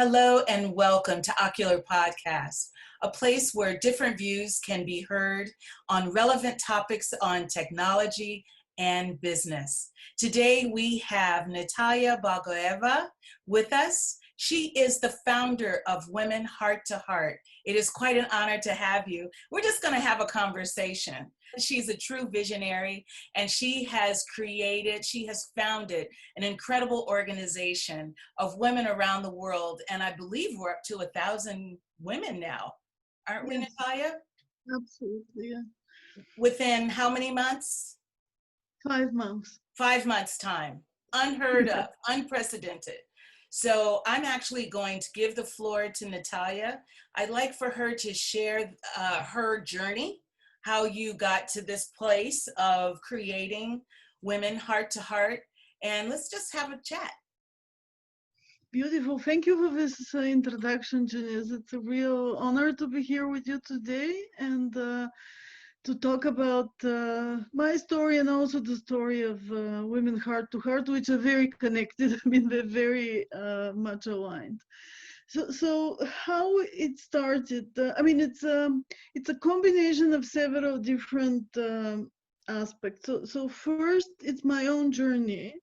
Hello and welcome to Ocular Podcast, a place where different views can be heard on relevant topics on technology and business. Today we have Natalia Blagoeva with us. She is the founder of Women Heart to Heart. It is quite an honor to have you. We're just going to have a conversation. She's a true visionary, and she has founded an incredible organization of women around the world. And I believe we're up to 1,000 women now. Aren't we, Natalia? Absolutely, yeah. Within how many months? 5 months. 5 months time. Unheard of, unprecedented. So I'm actually going to give the floor to Natalia. I'd like for her to share her journey, how you got to this place of creating Women Heart to Heart, and let's just have a chat. Beautiful. Thank you for this introduction, Jeannice. It's a real honor to be here with you today and to talk about my story and also the story of Women Heart to Heart, which are very connected. I mean, they're very much aligned. So how it started? It's a combination of several different aspects. So first, it's my own journey.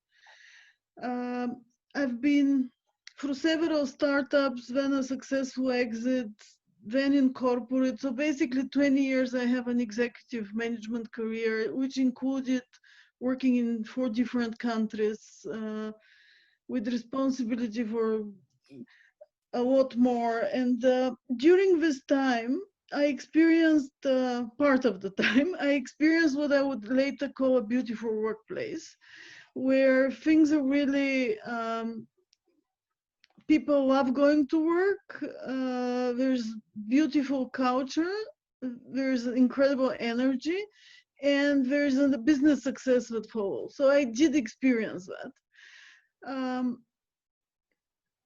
I've been through several startups, then a successful exit, then in corporate. So basically 20 years I have an executive management career, which included working in 4 different countries with responsibility for a lot more. And during this time, I experienced, part of the time, I experienced what I would later call a beautiful workplace, where things are really, people love going to work, there's beautiful culture, there's incredible energy, and there's a business success that follows. So I did experience that.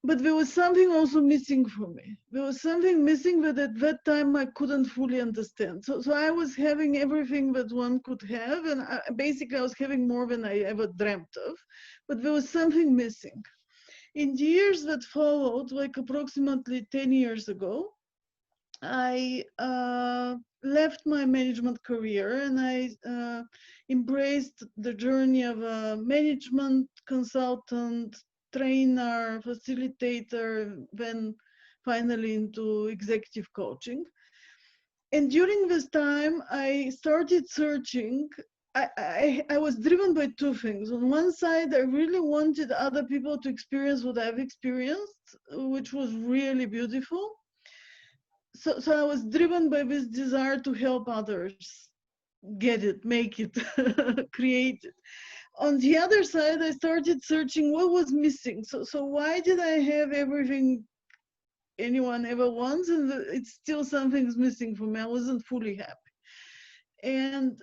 But there was something also missing for me. There was something missing that at that time I couldn't fully understand. So I was having everything that one could have, and basically I was having more than I ever dreamt of, but there was something missing. In the years that followed, like approximately 10 years ago, I left my management career and I embraced the journey of a management consultant, trainer, facilitator, then finally into executive coaching. And during this time, I started searching. I was driven by 2 things. On one side, I really wanted other people to experience what I've experienced, which was really beautiful. So I was driven by this desire to help others get it, make it, create it. On the other side, I started searching what was missing. So why did I have everything anyone ever wants, and it's still something's missing for me? I wasn't fully happy. And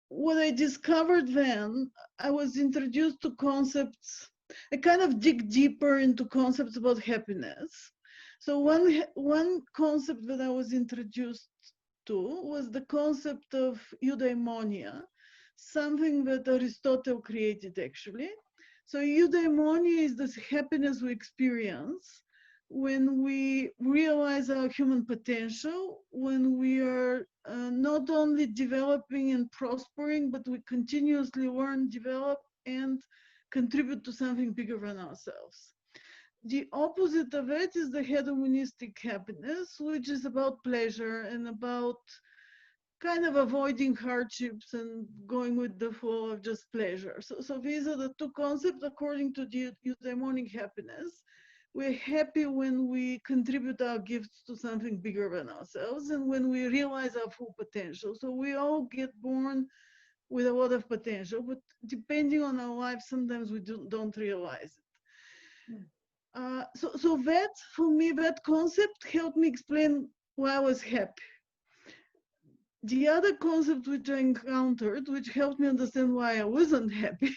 what I discovered then, I was introduced to concepts. I kind of dig deeper into concepts about happiness. So one concept that I was introduced to was the concept of eudaimonia, something that Aristotle created actually. So eudaimonia is this happiness we experience when we realize our human potential, when we are not only developing and prospering, but we continuously learn, develop, and contribute to something bigger than ourselves. The opposite of it is the hedonistic happiness, which is about pleasure and about kind of avoiding hardships and going with the flow of just pleasure. So these are the 2 concepts according to the eudaimonic happiness. We're happy when we contribute our gifts to something bigger than ourselves and when we realize our full potential. So we all get born with a lot of potential, but depending on our life, sometimes we don't realize it. So that, for me, that concept helped me explain why I was happy. The other concept which I encountered, which helped me understand why I wasn't happy,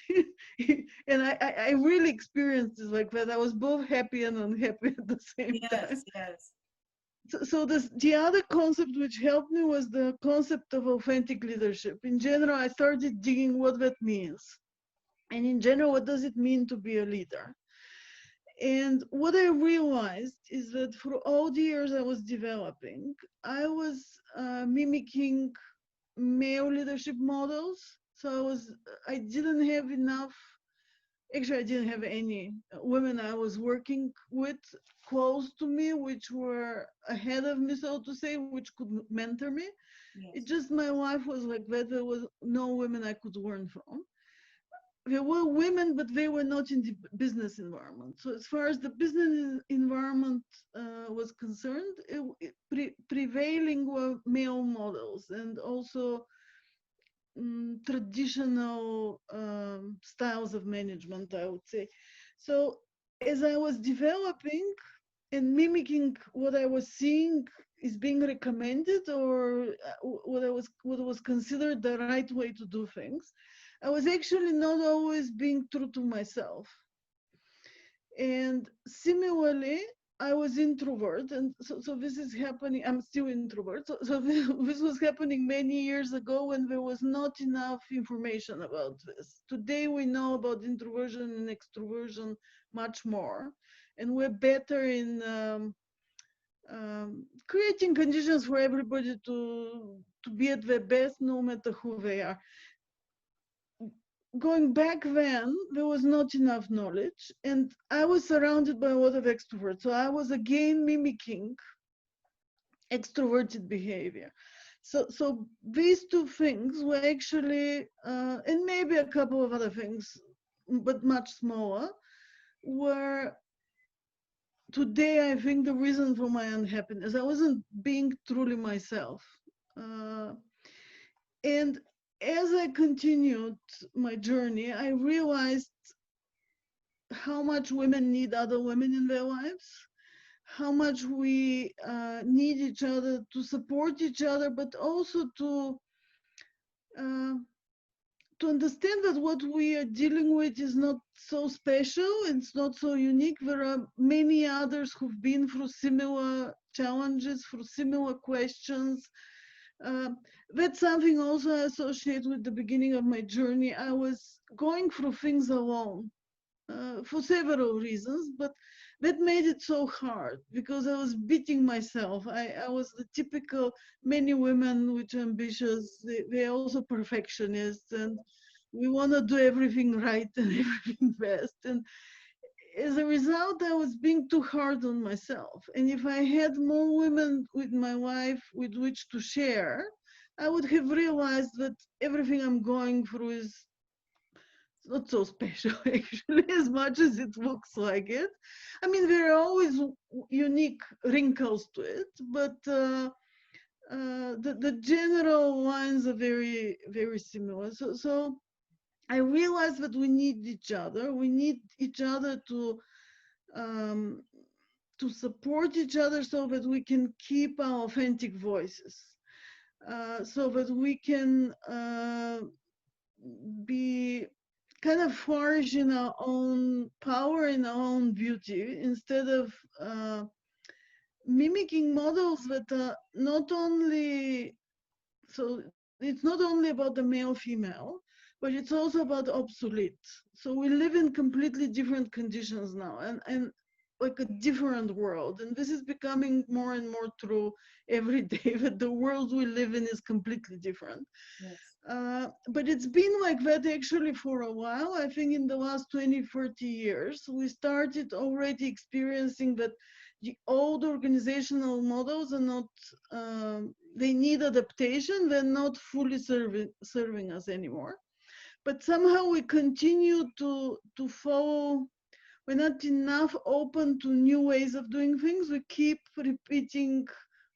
and I really experienced this like that. I was both happy and unhappy at the same time. Yes. So the other concept which helped me was the concept of authentic leadership. In general, I started digging what that means. And in general, what does it mean to be a leader? And what I realized is that for all the years I was developing, I was mimicking male leadership models. So I didn't have enough. Actually, I didn't have any women I was working with close to me, which were ahead of me, so to say, which could mentor me. It Yes. just, my life was like that. There was no women I could learn from. There were women, but they were not in the business environment. So as far as the business environment was concerned, prevailing were male models and also traditional styles of management, I would say. So as I was developing and mimicking what I was seeing is being recommended, or what was considered the right way to do things, I was actually not always being true to myself. And similarly, I was introvert, and so this is happening. I'm still introvert. So this was happening many years ago when there was not enough information about this. Today we know about introversion and extroversion much more, and we're better in creating conditions for everybody to be at their best, no matter who they are. Going back then, there was not enough knowledge, and I was surrounded by a lot of extroverts. So I was again mimicking extroverted behavior. So these two things were actually, and maybe a couple of other things, but much smaller, were today, I think, the reason for my unhappiness. I wasn't being truly myself. Uh, and as I continued my journey, I realized how much women need other women in their lives, how much we need each other to support each other, but also uh, to understand that what we are dealing with is not so special, it's not so unique. There are many others who've been through similar challenges, through similar questions. Uh, that's something also I associate with the beginning of my journey. I was going through things alone for several reasons, but that made it so hard because I was beating myself. I was the typical, many women which are ambitious, they're also perfectionists, and we want to do everything right and everything best. And as a result, I was being too hard on myself. And if I had more women with my life with which to share, I would have realized that everything I'm going through is not so special actually, as much as it looks like it. I mean, there are always unique wrinkles to it, but the general lines are very, very similar. So I realized that we need each other. We need each other um, to support each other so that we can keep our authentic voices, so that we can be kind of flourish in our own power, in our own beauty, instead of mimicking models that are not only, so it's not only about the male female, but it's also about obsolete. So we live in completely different conditions now, and like a different world, and this is becoming more and more true every day, that the world we live in is completely different. Yes. But it's been like that actually for a while. I think in the last 20, 30 years, we started already experiencing that the old organizational models are not, they need adaptation. They're not fully serving us anymore. But somehow we continue to follow, we're not enough open to new ways of doing things. We keep repeating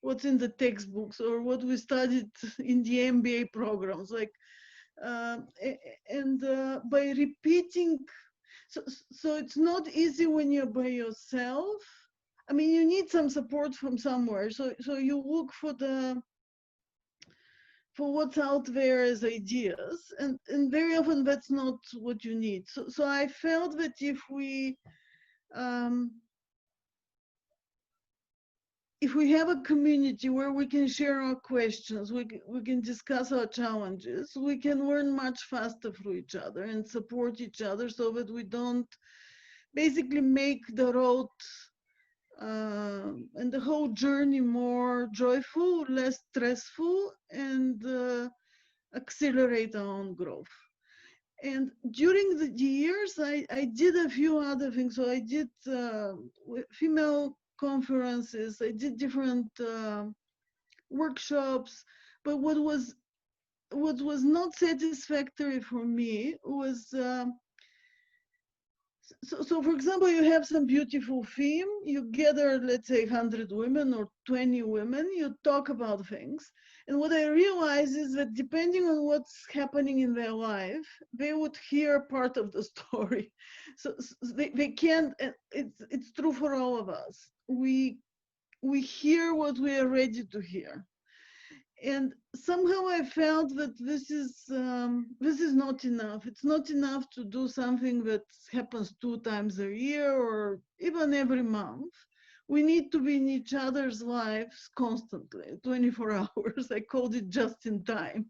what's in the textbooks or what we studied in the MBA programs. Like, uh, and by repeating, so, so it's not easy when you're by yourself. I mean, you need some support from somewhere. So you look for what's out there as ideas, and very often that's not what you need. So I felt that um, if we have a community where we can share our questions, we can discuss our challenges, we can learn much faster through each other and support each other so that we don't basically make the road and the whole journey more joyful, less stressful, and accelerate our own growth. And during the years, I did a few other things. So I did female conferences, I did different workshops. But what was not satisfactory for me was so for example, you have some beautiful theme, you gather, let's say, 100 women or 20 women, you talk about things. And what I realize is that depending on what's happening in their life, they would hear part of the story. So they can't, it's true for all of us. We hear what we are ready to hear. And somehow I felt that this is not enough. It's not enough to do something that happens 2 times a year or even every month. We need to be in each other's lives constantly, 24 hours. I called it just in time.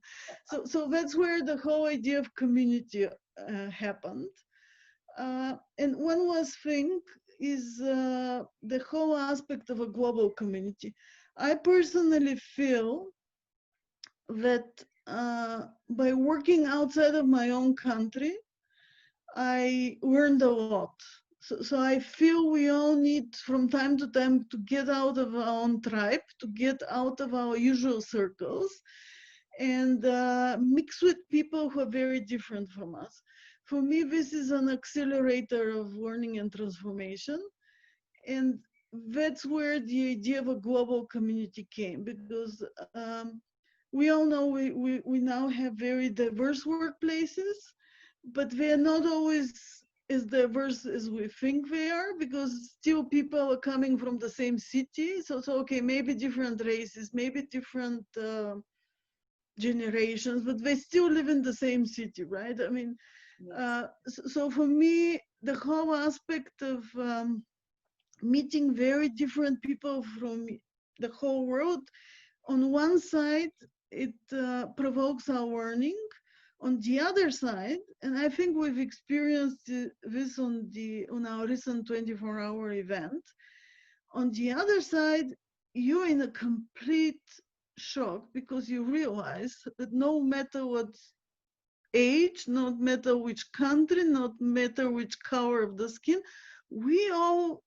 So that's where the whole idea of community happened. And one last thing is the whole aspect of a global community. I personally feel that by working outside of my own country, I learned a lot. So I feel we all need from time to time to get out of our own tribe, to get out of our usual circles, and mix with people who are very different from us. For me, this is an accelerator of learning and transformation. And that's where the idea of a global community came, because we all know we now have very diverse workplaces, but they are not always as diverse as we think they are, because still people are coming from the same city. So okay, maybe different races, maybe different generations, but they still live in the same city, right? I mean, so for me, the whole aspect of meeting very different people from the whole world, on one side, it provokes our learning. On the other side, and I think we've experienced this on our recent 24-hour event, on the other side, you're in a complete shock, because you realize that no matter what age, no matter which country, no matter which color of the skin, we all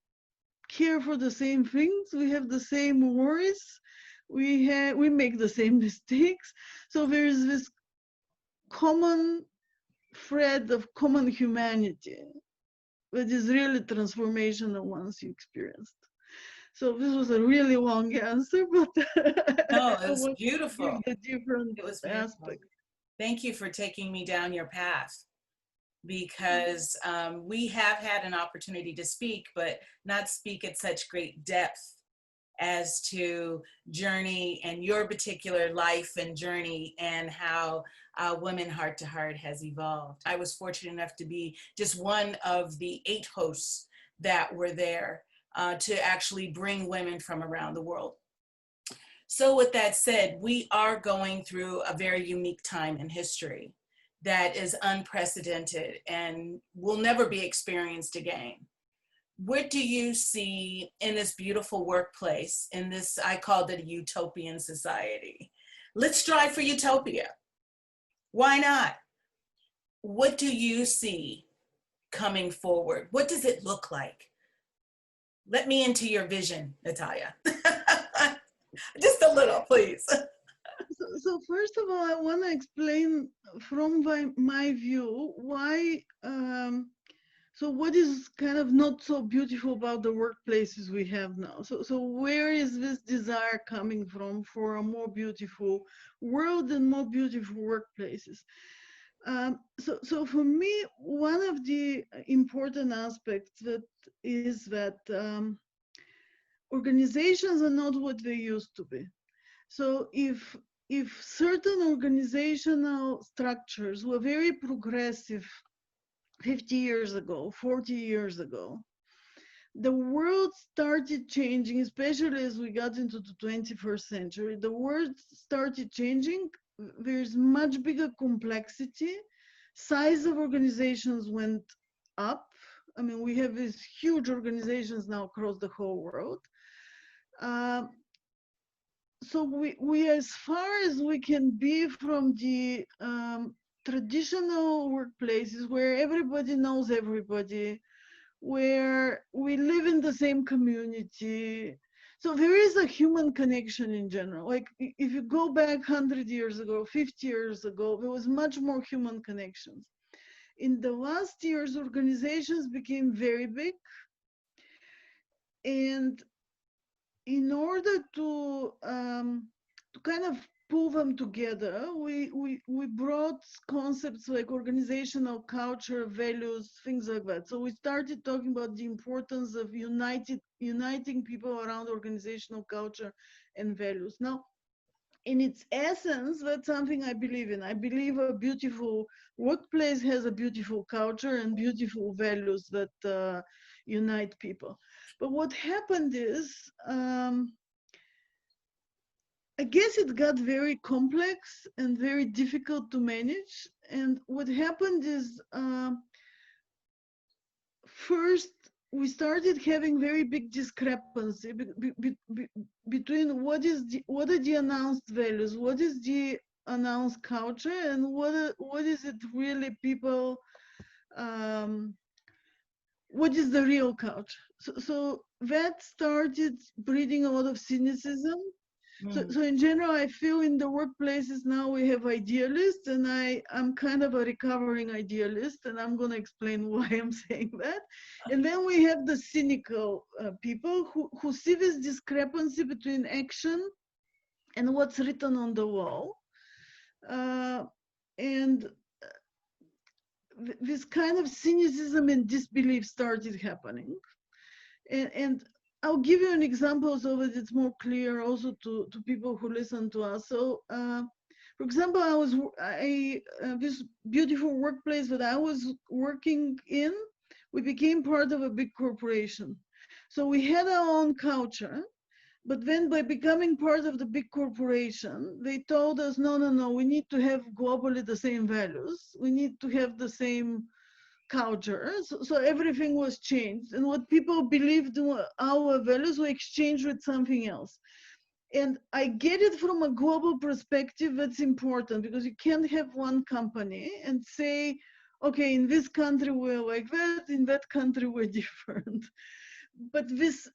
care for the same things. We have the same worries. We make the same mistakes. So there is this common thread of common humanity that is really transformational once you experienced. So this was a really long answer, but No, it I was want to give beautiful. the different It was beautiful. aspects. Thank you for taking me down your path, because we have had an opportunity to speak, but not speak at such great depth as to journey and your particular life and journey, and how Women Heart to Heart has evolved. I was fortunate enough to be just one of the 8 hosts that were there to actually bring women from around the world. So with that said, we are going through a very unique time in history that is unprecedented and will never be experienced again. What do you see in this beautiful workplace, in this, I called it a utopian society? Let's strive for utopia. Why not? What do you see coming forward? What does it look like? Let me into your vision, Natalia. Just a little, please. So first of all, I want to explain from my view why. So what is kind of not so beautiful about the workplaces we have now? So where is this desire coming from for a more beautiful world and more beautiful workplaces? So for me, one of the important aspects that is that organizations are not what they used to be. So if certain organizational structures were very progressive 50 years ago, 40 years ago, the world started changing, especially as we got into the 21st century. The world started changing. There's much bigger complexity. Size of organizations went up. I mean, we have these huge organizations now across the whole world. Uh, so we as far as we can be from the traditional workplaces where everybody knows everybody, where we live in the same community. So there is a human connection in general. Like if you go back 100 years ago, 50 years ago, there was much more human connections. In the last years, organizations became very big. And in order to kind of pull them together, we brought concepts like organizational culture, values, things like that. So we started talking about the importance of uniting people around organizational culture and values. Now, in its essence, that's something I believe in. I believe a beautiful workplace has a beautiful culture and beautiful values that unite people. But what happened is, I guess it got very complex and very difficult to manage. And what happened is, first, we started having very big discrepancy between what are the announced values, what is the announced culture, and what is it really people, what is the real culture. So that started breeding a lot of cynicism. So in general, I feel in the workplaces now we have idealists, and I'm kind of a recovering idealist, and I'm going to explain why I'm saying that. And then we have the cynical people who see this discrepancy between action and what's written on the wall. And this kind of cynicism and disbelief started happening. And I'll give you an example so that it's more clear also to people who listen to us. So, for example, this beautiful workplace that I was working in, we became part of a big corporation. So we had our own culture, but then by becoming part of the big corporation, they told us, no, we need to have globally the same values. We need to have the same culture. So everything was changed. And what people believed were our values were exchanged with something else. And I get it from a global perspective, that's important, because you can't have one company and say, okay, in this country we're like that, in that country we're different. But this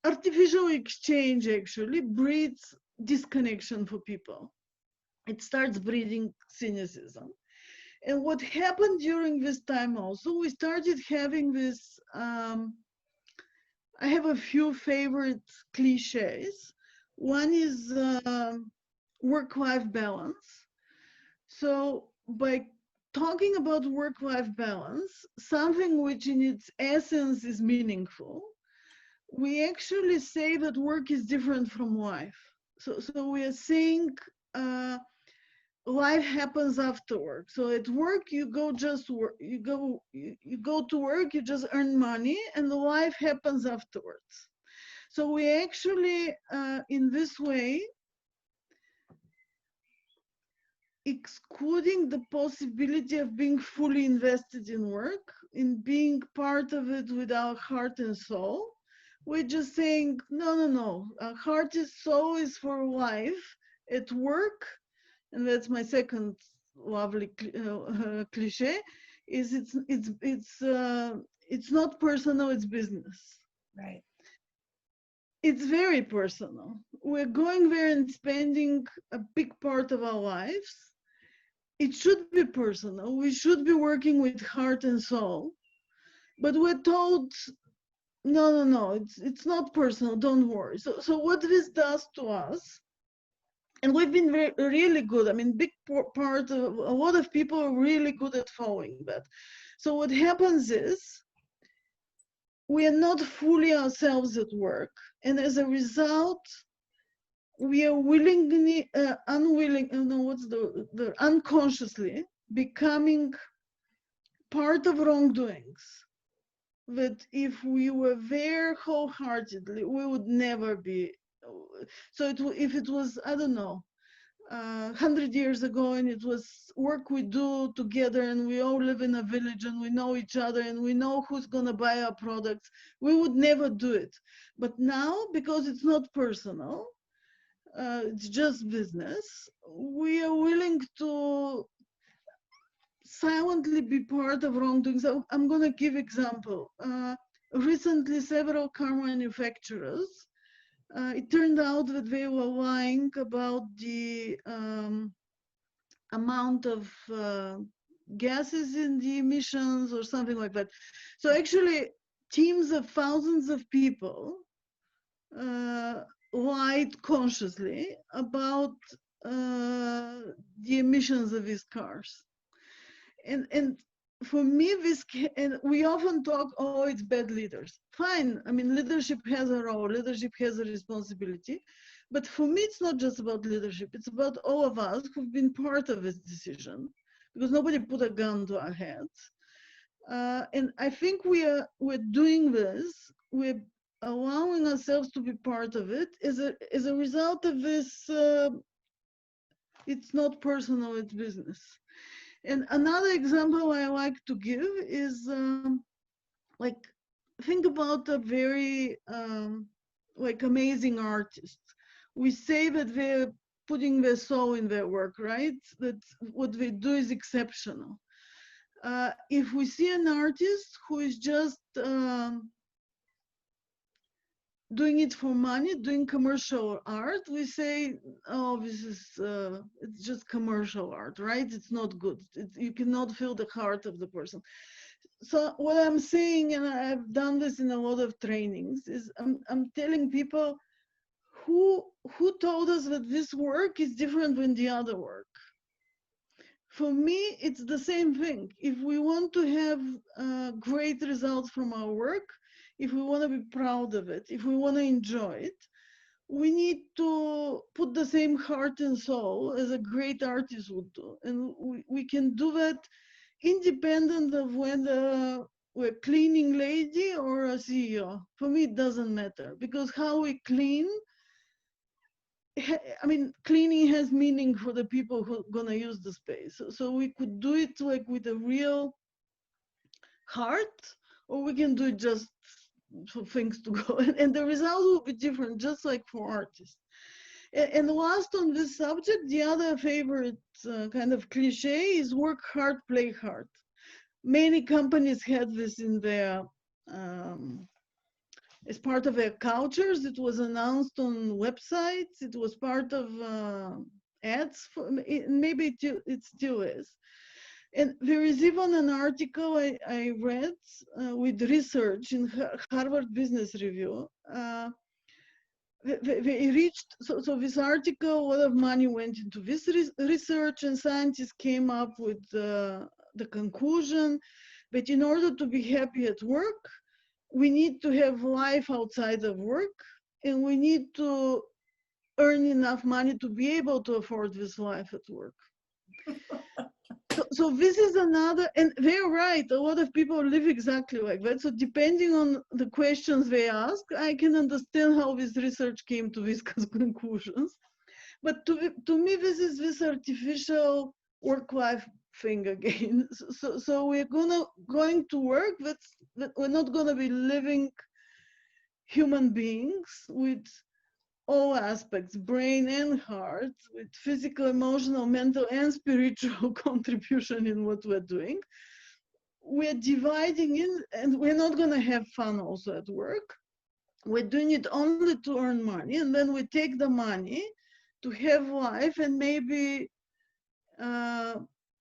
artificial exchange actually breeds disconnection for people. It starts breeding cynicism. And what happened during this time also, we started having this, I have a few favorite cliches. One is work-life balance. So by talking about work-life balance, something which in its essence is meaningful, we actually say that work is different from life. So we are saying life happens after work. So at work, you go just work, you go to work, you just earn money, and the life happens afterwards. So we actually, in this way, excluding the possibility of being fully invested in work, in being part of it with our heart and soul. We're just saying, no, our heart and soul is for life. At work, and that's my second lovely cliche, is it's not personal, it's business. Right. It's very personal. We're going there and spending a big part of our lives. It should be personal. We should be working with heart and soul. But we're told, no, it's not personal, don't worry. So what this does to us, and we've been really good. I mean, big part of a lot of people are really good at following that. So what happens is we are not fully ourselves at work. And as a result, we are unconsciously becoming part of wrongdoings. That if we were there wholeheartedly, we would never be. So if it was, I don't know, 100 years ago, and it was work we do together, and we all live in a village, and we know each other, and we know who's going to buy our products, we would never do it. But now, because it's not personal, it's just business, we are willing to silently be part of wrongdoing. So I'm going to give example. Recently, several car manufacturers, it turned out that they were lying about the amount of gases in the emissions or something like that. So actually, teams of thousands of people lied consciously about the emissions of these cars. And for me, and we often talk, oh, it's bad leaders. Fine, I mean, leadership has a role, leadership has a responsibility. But for me, it's not just about leadership. It's about all of us who've been part of this decision, because nobody put a gun to our heads. And I think we're doing this. We're allowing ourselves to be part of it as a result of this. It's not personal, it's business. And another example I like to give is like, think about a very like amazing artist. We say that they're putting their soul in their work, right? That what they do is exceptional. If we see an artist who is just doing it for money, doing commercial art, we say, oh, this is, it's just commercial art, right? It's not good. You cannot feel the heart of the person. So what I'm saying, and I've done this in a lot of trainings, is I'm telling people who told us that this work is different than the other work. For me, it's the same thing. If we want to have great results from our work, if we want to be proud of it, if we want to enjoy it, we need to put the same heart and soul as a great artist would do. And we can do that independent of whether we're a cleaning lady or a CEO. For me, it doesn't matter, because how we clean, I mean, cleaning has meaning for the people who are gonna use the space. So we could do it like with a real heart, or we can do it just for things to go. And the result will be different, just like for artists. And last on this subject, the other favorite kind of cliche is work hard, play hard. Many companies had this in their as part of their cultures. It was announced on websites. It was part of ads. Maybe it still is. And there is even an article I read with research in Harvard Business Review. They reached, so this article, a lot of money went into this research, and scientists came up with the conclusion that in order to be happy at work, we need to have life outside of work, and we need to earn enough money to be able to afford this life at work. So this is another, and they're right, a lot of people live exactly like that. So depending on the questions they ask, I can understand how this research came to these conclusions. But to me, this is this artificial work-life thing again. So we're going to work, that we're not gonna be living human beings with all aspects, brain and heart, with physical, emotional, mental, and spiritual contribution in what we're doing. We're dividing in, and we're not going to have fun also at work. We're doing it only to earn money, and then we take the money to have life and maybe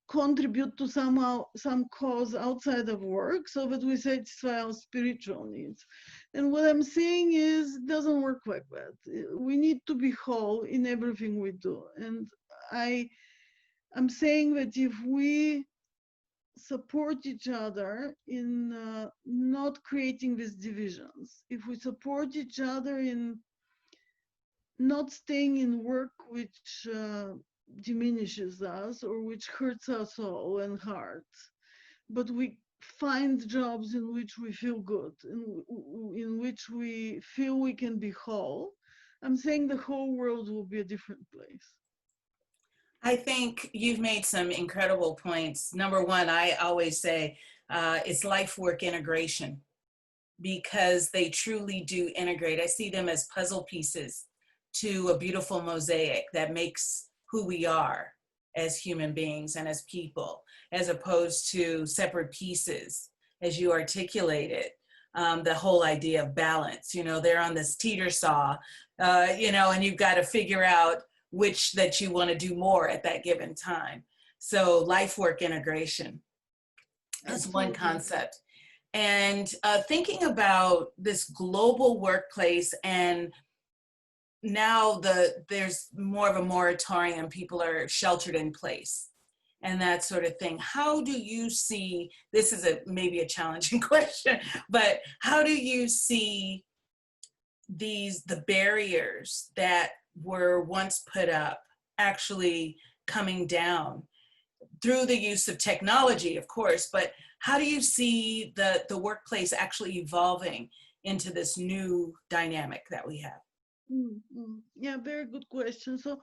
contribute to some cause outside of work, so that we satisfy our spiritual needs. And what I'm saying is, it doesn't work like that. We need to be whole in everything we do. And I'm saying that if we support each other in not creating these divisions, if we support each other in not staying in work which diminishes us or which hurts our soul and heart, but we find jobs in which we feel good, in which we feel we can be whole, I'm saying the whole world will be a different place. I think you've made some incredible points. Number one, I always say it's life work integration, because they truly do integrate. I see them as puzzle pieces to a beautiful mosaic that makes who we are as human beings and as people, as opposed to separate pieces, as you articulated. The whole idea of balance, they're on this teeter saw, and you've got to figure out which that you want to do more at that given time. So life work integration is one Absolutely. concept. And thinking about this global workplace, and now there's more of a moratorium, people are sheltered in place and that sort of thing. How do you see, this is maybe a challenging question, but how do you see the barriers that were once put up actually coming down through the use of technology, of course, but how do you see the workplace actually evolving into this new dynamic that we have? Yeah, very good question. So,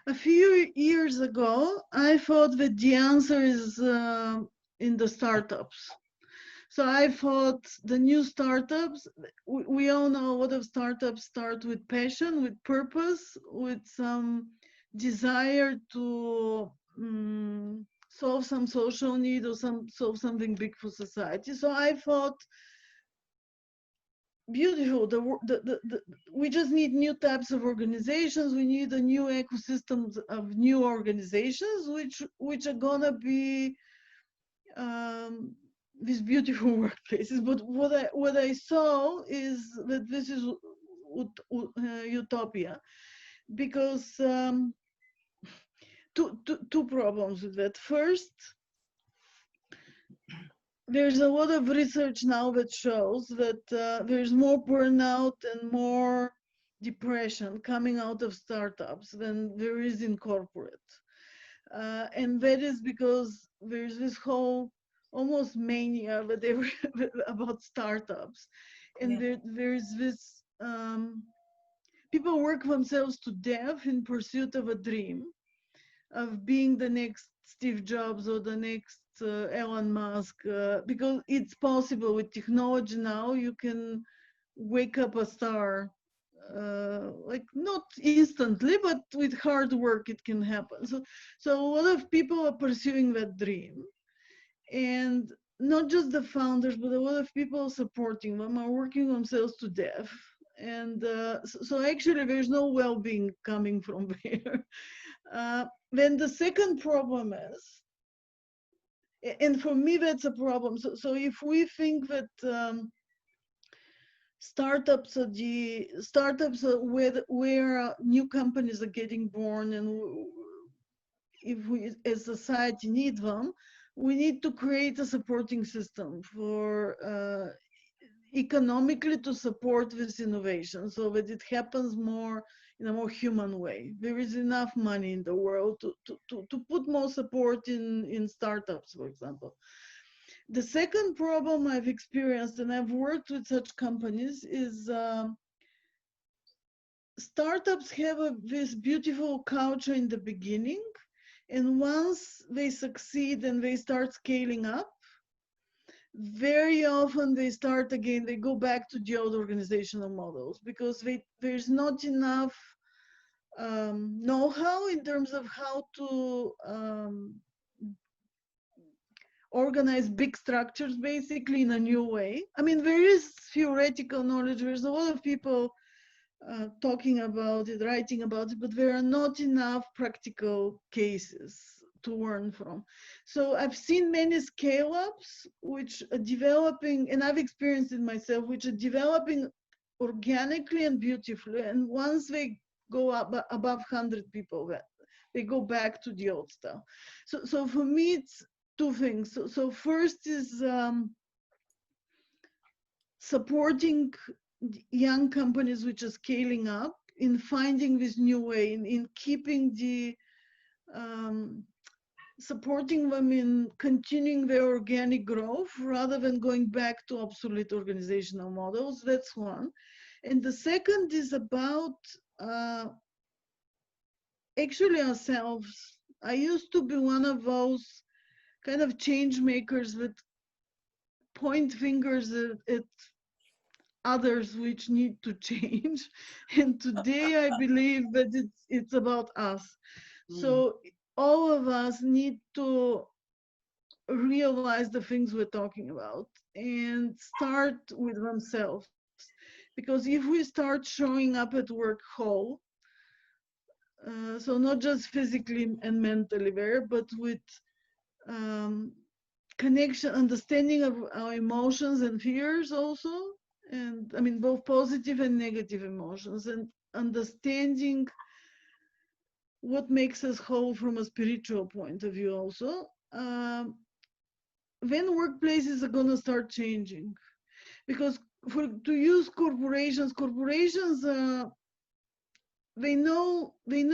a few years ago, I thought that the answer is in the startups. So I thought the new startups, we all know a lot of startups start with passion, with purpose, with some desire to solve some social need or solve something big for society. So I thought, beautiful, we just need new types of organizations. We need a new ecosystems of new organizations, which are gonna be these beautiful workplaces. But what I saw is that this is utopia, because two problems with that. First, there's a lot of research now that shows that there's more burnout and more depression coming out of startups than there is in corporate. And that is because there's this whole almost mania about startups. And Yeah. there's this, people work themselves to death in pursuit of a dream of being the next Steve Jobs or the next Elon Musk, because it's possible with technology now. You can wake up a star, like not instantly, but with hard work it can happen. So a lot of people are pursuing that dream, and not just the founders, but a lot of people supporting them are working themselves to death. And so actually there's no well-being coming from there. Then the second problem is, and for me that's a problem. So if we think that startups are where new companies are getting born, and if we as society need them, we need to create a supporting system for economically to support this innovation so that it happens more in a more human way. There is enough money in the world to put more support in startups, for example. The second problem I've experienced, and I've worked with such companies, is startups have this beautiful culture in the beginning, and once they succeed and they start scaling up, very often they start again, they go back to the old organizational models because there's not enough know-how in terms of how to organize big structures basically in a new way. I mean, there is theoretical knowledge, there's a lot of people talking about it, writing about it, but there are not enough practical cases to learn from. So I've seen many scale-ups which are developing, and I've experienced it myself, which are developing organically and beautifully. And once they go up above 100 people, they go back to the old stuff. So for me, it's two things. So first is supporting young companies which are scaling up in finding this new way, in keeping the supporting them in continuing their organic growth rather than going back to obsolete organizational models. That's one. And the second is about actually ourselves. I used to be one of those kind of change makers that point fingers at others which need to change. And today I believe that it's about us. Mm. So all of us need to realize the things we're talking about and start with themselves. Because if we start showing up at work whole, so not just physically and mentally there, but with um, connection, understanding of our emotions and fears also, and I mean both positive and negative emotions, and understanding what makes us whole from a spiritual point of view also. Then workplaces are going to start changing, because to use corporations they know they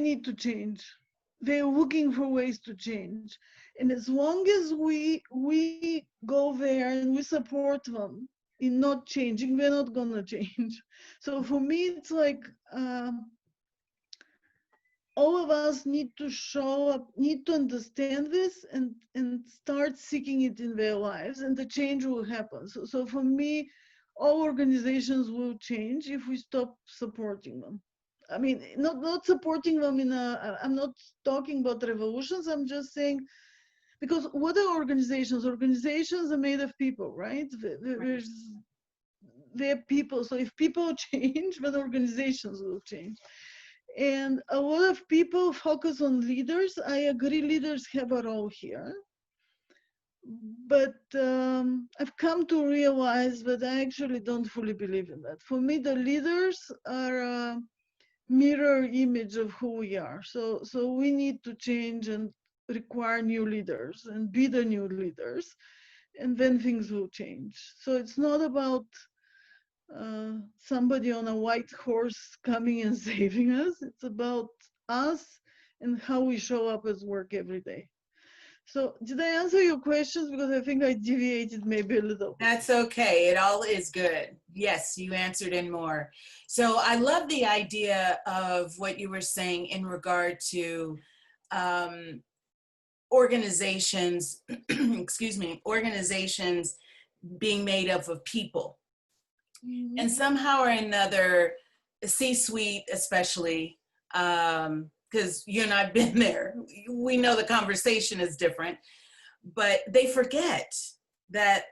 need to change. They're looking for ways to change, and as long as we go there and we support them in not changing, we're not gonna change. So for me, it's like all of us need to show up, need to understand this, and start seeking it in their lives, and the change will happen. So for me, all organizations will change if we stop supporting them. I mean, not supporting them in a. I'm not talking about revolutions. I'm just saying, because what are organizations? Organizations are made of people, right? There's they're people. So if people change, then organizations will change. And a lot of people focus on leaders. I agree, leaders have a role here. But I've come to realize that I actually don't fully believe in that. For me, the leaders are a mirror image of who we are. So we need to change and require new leaders and be the new leaders, and then things will change. So it's not about somebody on a white horse coming and saving us. It's about us and how we show up at work every day. So did I answer your questions? Because I think I deviated maybe a little bit. That's okay. It all is good. Yes, you answered and more. So I love the idea of what you were saying in regard to um, organizations, excuse me, organizations being made up of people. And Mm-hmm. somehow or another, C-suite especially, because you and I've been there, we know the conversation is different, but they forget that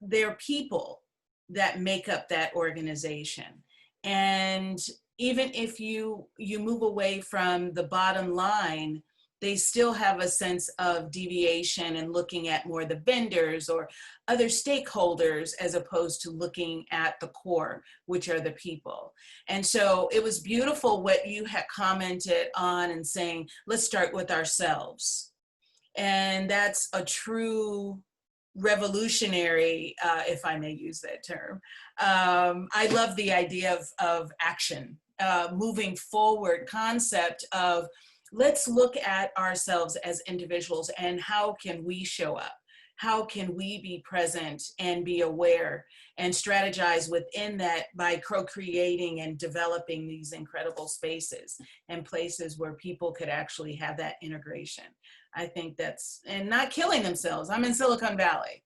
they're people that make up that organization. And even if you move away from the bottom line, they still have a sense of deviation and looking at more the vendors or other stakeholders as opposed to looking at the core, which are the people. And so it was beautiful what you had commented on and saying, let's start with ourselves. And that's a true revolutionary, if I may use that term. I love the idea of action, moving forward concept of let's look at ourselves as individuals and how can we show up? How can we be present and be aware and strategize within that by co-creating and developing these incredible spaces and places where people could actually have that integration. I think that's, and not killing themselves. I'm in Silicon Valley,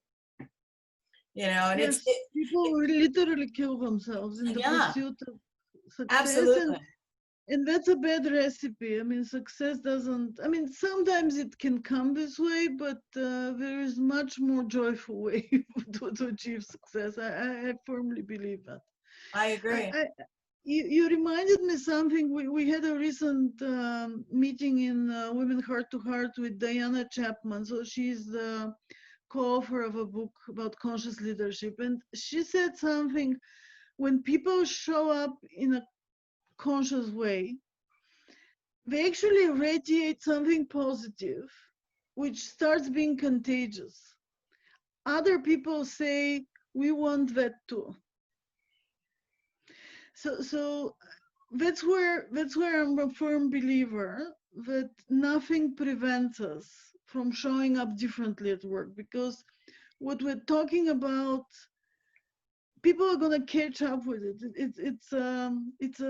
and Yes, people literally kill themselves in the yeah, pursuit of success, absolutely. and that's a bad recipe. I mean, success doesn't. I mean, sometimes it can come this way, but there is much more joyful way to achieve success. I firmly believe that. I I, agree. I you reminded me something. We had a recent meeting in Women Heart to Heart with Diana Chapman. So she's the co-author of a book about conscious leadership, and she said something: when people show up in a conscious way, they actually radiate something positive, which starts being contagious. Other people say, we want that too. So that's where I'm a firm believer that nothing prevents us from showing up differently at work, because what we're talking about, people are gonna catch up with it. It's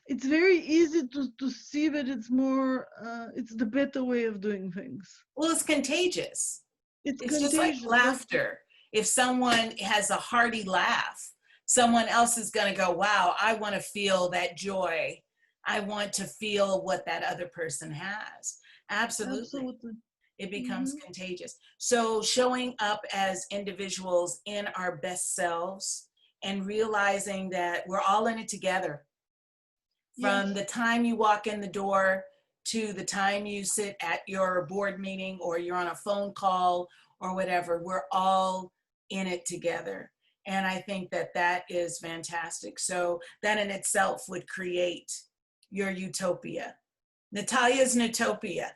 it's very easy to see that it's more, it's the better way of doing things. Well, it's contagious. It's It's just like contagious. laughter. If someone has a hearty laugh, someone else is going to go, wow, I want to feel that joy. I want to feel what that other person has. Absolutely. Absolutely. It becomes Hmm. contagious. So showing up as individuals in our best selves and realizing that we're all in it together. Yes, From the time you walk in the door to the time you sit at your board meeting or you're on a phone call or whatever, we're all in it together. And I think that that is fantastic. So that in itself would create your utopia. Natalia's Utopia,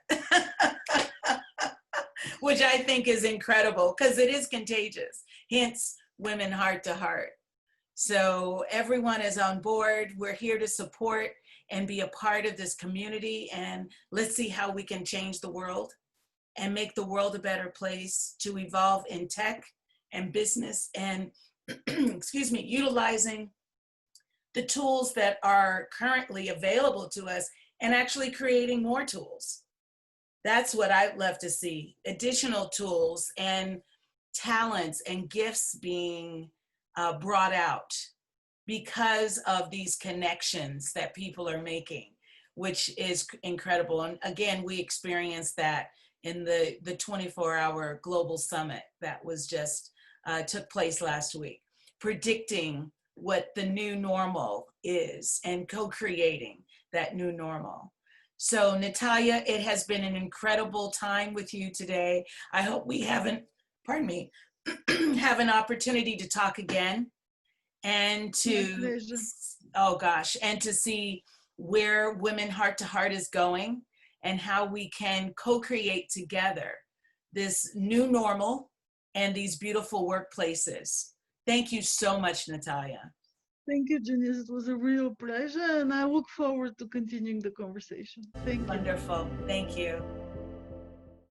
which I think is incredible because it is contagious. Hence, women heart to heart. So everyone is on board. We're here to support and be a part of this community. And let's see how we can change the world and make the world a better place to evolve in tech and business and, excuse me, utilizing the tools that are currently available to us and actually creating more tools. That's what I'd love to see. Additional tools and talents and gifts being brought out because of these connections that people are making, which is incredible. And again, we experienced that in the 24-hour global summit that was just took place last week, predicting what the new normal is and co-creating that new normal. So Natalia, it has been an incredible time with you today. I hope we haven't, pardon me, have an opportunity to talk again and my to, pleasure. oh gosh, and to see where Women Heart to Heart is going and how we can co-create together this new normal and these beautiful workplaces. Thank you so much, Natalia. Thank you, Jeannice. It was a real pleasure, and I look forward to continuing the conversation. Thank you. Wonderful. Thank you.